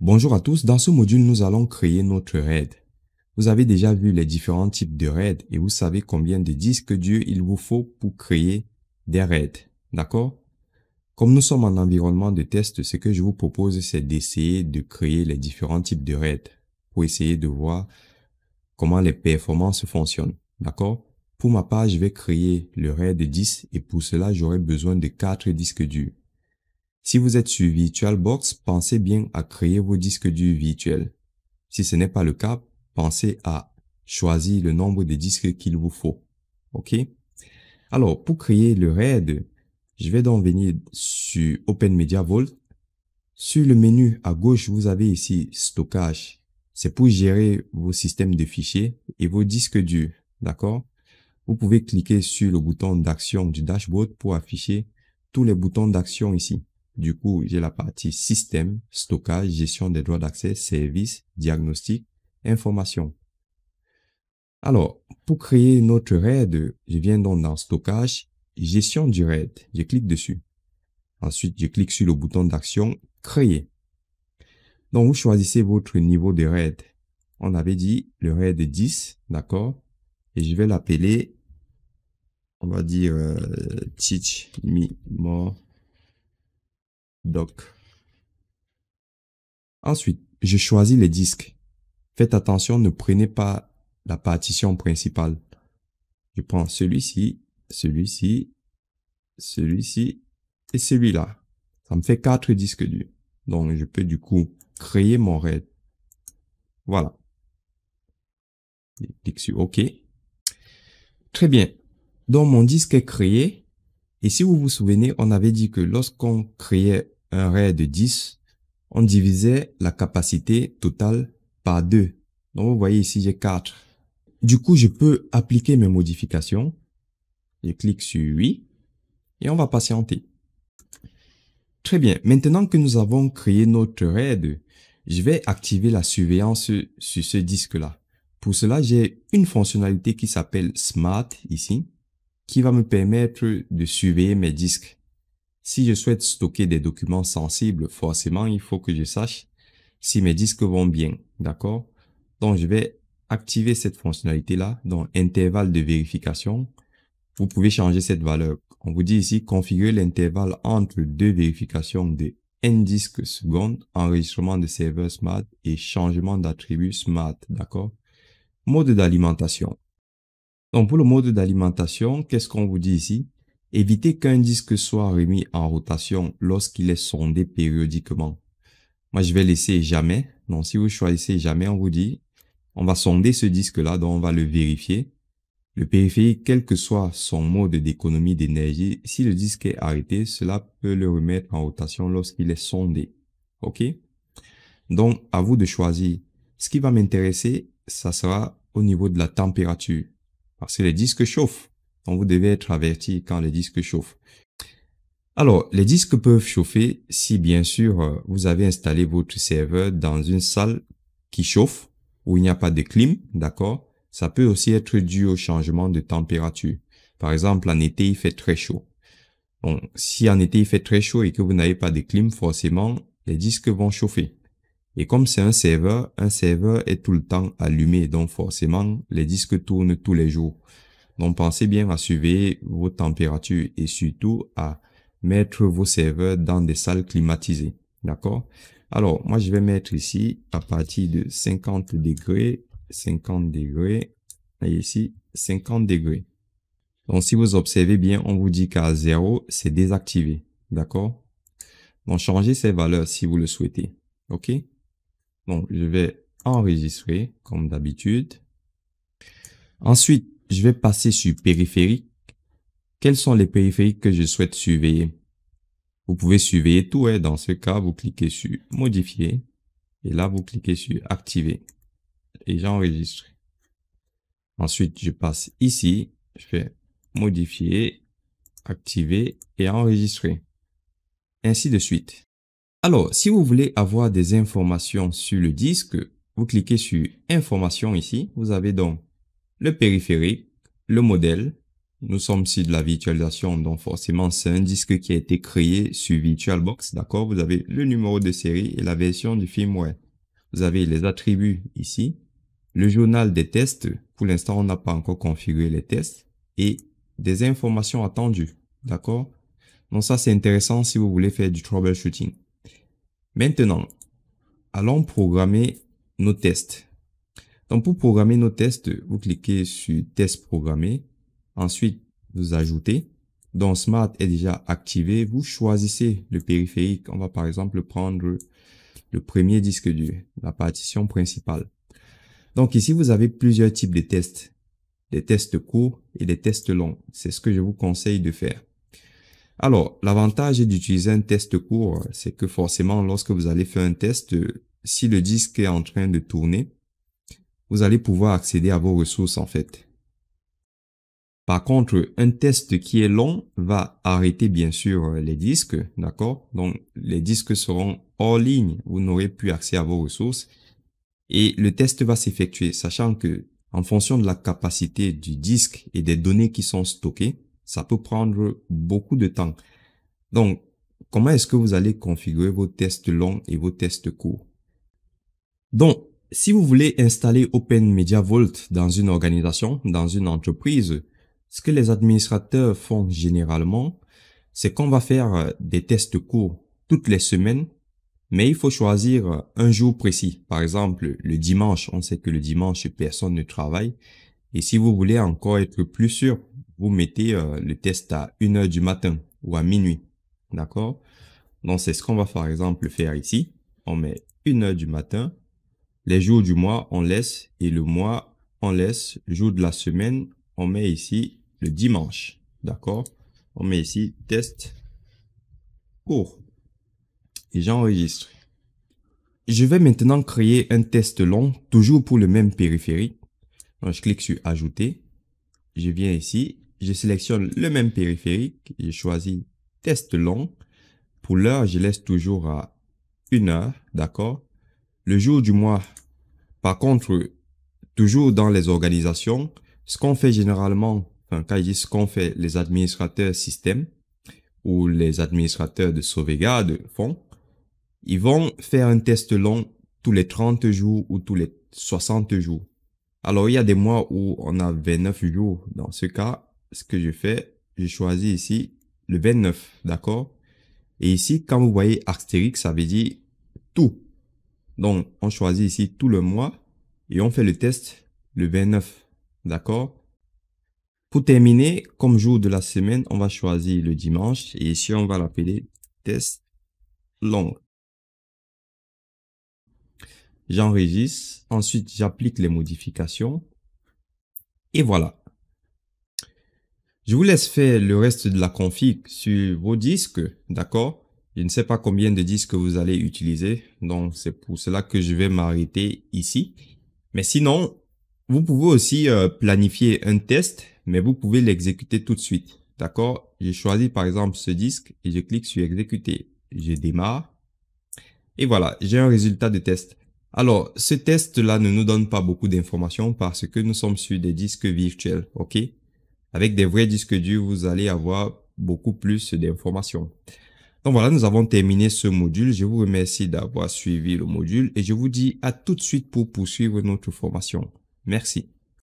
Bonjour à tous, dans ce module, nous allons créer notre RAID. Vous avez déjà vu les différents types de RAID et vous savez combien de disques durs il vous faut pour créer des RAID, d'accord? Comme nous sommes en environnement de test, ce que je vous propose, c'est d'essayer de créer les différents types de RAID pour essayer de voir comment les performances fonctionnent, d'accord? Pour ma part, je vais créer le RAID 10 et pour cela, j'aurai besoin de 4 disques durs. Si vous êtes sur VirtualBox, pensez bien à créer vos disques durs virtuels. Si ce n'est pas le cas, pensez à choisir le nombre de disques qu'il vous faut. OK? Alors, pour créer le RAID, je vais donc venir sur Open Media Vault. Sur le menu à gauche, vous avez ici Stockage. C'est pour gérer vos systèmes de fichiers et vos disques durs. D'accord? Vous pouvez cliquer sur le bouton d'action du dashboard pour afficher tous les boutons d'action ici. Du coup, j'ai la partie système, stockage, gestion des droits d'accès, services, diagnostic, information. Alors, pour créer notre RAID, je viens donc dans stockage, gestion du RAID. Je clique dessus. Ensuite, je clique sur le bouton d'action, créer. Donc, vous choisissez votre niveau de RAID. On avait dit le RAID 10, d'accord? Et je vais l'appeler, on va dire, teach me more doc. Ensuite, je choisis les disques. Faites attention, ne prenez pas la partition principale. Je prends celui-ci, celui-ci, celui-ci et celui-là. Ça me fait 4 disques durs. Donc, je peux du coup créer mon RAID. Voilà. Je clique sur OK. Très bien. Donc, mon disque est créé. Et si vous vous souvenez, on avait dit que lorsqu'on créait un RAID de 10, on divisait la capacité totale par 2. Donc, vous voyez ici, j'ai 4. Du coup, je peux appliquer mes modifications. Je clique sur oui et on va patienter. Très bien. Maintenant que nous avons créé notre RAID, je vais activer la surveillance sur ce disque-là. Pour cela, j'ai une fonctionnalité qui s'appelle Smart ici, qui va me permettre de surveiller mes disques. Si je souhaite stocker des documents sensibles, forcément, il faut que je sache si mes disques vont bien. D'accord? Donc, je vais activer cette fonctionnalité-là dans intervalle de vérification. Vous pouvez changer cette valeur. On vous dit ici, configurer l'intervalle entre deux vérifications de n disques secondes, enregistrement de serveur Smart et changement d'attribut Smart. D'accord? Mode d'alimentation. Donc, pour le mode d'alimentation, qu'est-ce qu'on vous dit ici? Évitez qu'un disque soit remis en rotation lorsqu'il est sondé périodiquement. Moi, je vais laisser jamais. Donc, si vous choisissez jamais, on vous dit, on va sonder ce disque-là, donc on va le vérifier. Le périphérique, quel que soit son mode d'économie d'énergie, si le disque est arrêté, cela peut le remettre en rotation lorsqu'il est sondé. OK? Donc, à vous de choisir. Ce qui va m'intéresser, ça sera au niveau de la température. Parce que les disques chauffent. Donc, vous devez être averti quand les disques chauffent. Alors, les disques peuvent chauffer si, bien sûr, vous avez installé votre serveur dans une salle qui chauffe, où il n'y a pas de clim, d'accord? Ça peut aussi être dû au changement de température. Par exemple, en été, il fait très chaud. Bon, si en été, il fait très chaud et que vous n'avez pas de clim, forcément, les disques vont chauffer. Et comme c'est un serveur est tout le temps allumé, donc forcément, les disques tournent tous les jours. Donc, pensez bien à surveiller vos températures et surtout à mettre vos serveurs dans des salles climatisées. D'accord? Alors, moi, je vais mettre ici à partir de 50 degrés, et ici 50 degrés. Donc, si vous observez bien, on vous dit qu'à 0, c'est désactivé. D'accord? Donc, changez ces valeurs si vous le souhaitez. OK? Donc, je vais enregistrer comme d'habitude. Ensuite, je vais passer sur périphérique. Quels sont les périphériques que je souhaite surveiller? Vous pouvez surveiller tout. Dans ce cas, vous cliquez sur modifier. Et là, vous cliquez sur activer. Et j'enregistre. Ensuite, je passe ici. Je fais modifier, activer et enregistrer. Ainsi de suite. Alors, si vous voulez avoir des informations sur le disque, vous cliquez sur informations ici. Vous avez donc le périphérique, le modèle nous sommes sur de la virtualisation, donc forcément c'est un disque qui a été créé sur VirtualBox, d'accord? Vous avez le numéro de série et la version du firmware. Vous avez les attributs ici, le journal des tests. Pour l'instant, on n'a pas encore configuré les tests et des informations attendues, d'accord? Donc ça, c'est intéressant si vous voulez faire du troubleshooting. Maintenant, allons programmer nos tests. Donc pour programmer nos tests, vous cliquez sur test programmé. Ensuite, vous ajoutez. Donc Smart est déjà activé. Vous choisissez le périphérique. On va par exemple prendre le premier disque dur, la partition principale. Donc ici, vous avez plusieurs types de tests. Des tests courts et des tests longs. C'est ce que je vous conseille de faire. Alors, l'avantage d'utiliser un test court, c'est que forcément, lorsque vous allez faire un test, si le disque est en train de tourner, vous allez pouvoir accéder à vos ressources en fait. Par contre, un test qui est long va arrêter bien sûr les disques, d'accord? Donc, les disques seront hors ligne, vous n'aurez plus accès à vos ressources et le test va s'effectuer, sachant que en fonction de la capacité du disque et des données qui sont stockées, ça peut prendre beaucoup de temps. Donc, comment est-ce que vous allez configurer vos tests longs et vos tests courts? Donc, si vous voulez installer Open Media Vault dans une organisation, dans une entreprise, ce que les administrateurs font généralement, c'est qu'on va faire des tests courts toutes les semaines, mais il faut choisir un jour précis. Par exemple, le dimanche, on sait que le dimanche, personne ne travaille. Et si vous voulez encore être plus sûr, vous mettez le test à 1 heure du matin ou à minuit. D'accord? Donc, c'est ce qu'on va par exemple faire ici. On met 1 heure du matin. Les jours du mois, on laisse. Et le mois, on laisse. Jour de la semaine, on met ici le dimanche. D'accord? On met ici test court. Et j'enregistre. Je vais maintenant créer un test long, toujours pour le même périphérique. Donc, je clique sur ajouter. Je viens ici. Je sélectionne le même périphérique. Je choisis test long. Pour l'heure, je laisse toujours à 1 heure. D'accord? Le jour du mois, par contre, toujours dans les organisations, ce qu'on fait généralement, enfin, quand je dis ce qu'on fait, les administrateurs système ou les administrateurs de sauvegarde font, ils vont faire un test long tous les 30 jours ou tous les 60 jours. Alors, il y a des mois où on a 29 jours. Dans ce cas, ce que je fais, je choisis ici le 29, d'accord? Et ici, quand vous voyez astérisque, ça veut dire tout. Donc, on choisit ici tout le mois et on fait le test le 29. D'accord? Pour terminer, comme jour de la semaine, on va choisir le dimanche et ici, on va l'appeler test long. J'enregistre. Ensuite, j'applique les modifications. Et voilà. Je vous laisse faire le reste de la config sur vos disques. D'accord? Je ne sais pas combien de disques vous allez utiliser. Donc, c'est pour cela que je vais m'arrêter ici. Mais sinon, vous pouvez aussi planifier un test, mais vous pouvez l'exécuter tout de suite. D'accord? Je choisis par exemple ce disque et je clique sur exécuter. Je démarre. Et voilà, j'ai un résultat de test. Alors, ce test-là ne nous donne pas beaucoup d'informations parce que nous sommes sur des disques virtuels. OK? Avec des vrais disques durs, vous allez avoir beaucoup plus d'informations. Donc voilà, nous avons terminé ce module. Je vous remercie d'avoir suivi le module et je vous dis à tout de suite pour poursuivre notre formation. Merci.